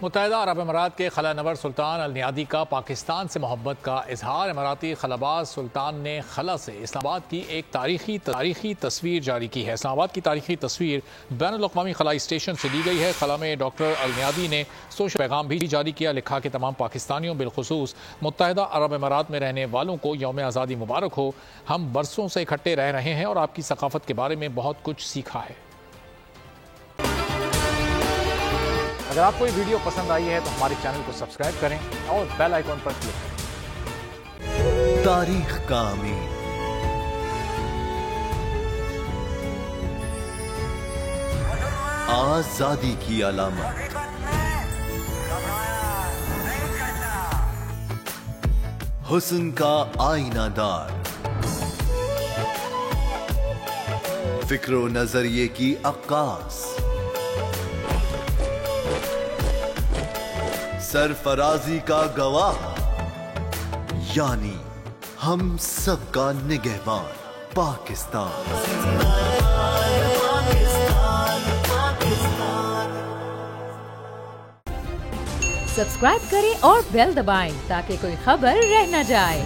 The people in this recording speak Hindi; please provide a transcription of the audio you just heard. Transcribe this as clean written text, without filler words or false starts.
मुत्तहिदा अरब अमारात के खला नवर सुल्तान अल नियादी का पाकिस्तान से मोहब्बत का इजहार। अमाराती खलाबाज सुल्तान ने खला से इस्लामाबाद की एक तारीखी तस्वीर जारी की है। इस्लामाबाद की तारीखी तस्वीर बैनुल अक़वामी खलाई स्टेशन से ली गई है। खला में डॉक्टर अल नियादी ने सोशल पैगाम भी जारी किया। लिखा कि तमाम पाकिस्तानियों बिलखुसूस मुत्तहिदा अरब अमारात में रहने वालों को यौम आज़ादी मुबारक हो। हम बरसों से इकट्ठे रह रहे हैं और आपकी सकाफत के बारे में बहुत कुछ सीखा है। अगर आपको ये वीडियो पसंद आई है तो हमारे चैनल को सब्सक्राइब करें और बेल आइकॉन पर क्लिक करें। तारीख का अमीर, आजादी की अलामत, हुस्न का आईनादार, फिक्र नजरिए की अक्कास, सरफराजी का गवाह, यानी हम सबका निगहबान पाकिस्तान। सब्सक्राइब करें और बेल दबाएं ताकि कोई खबर रह न जाए।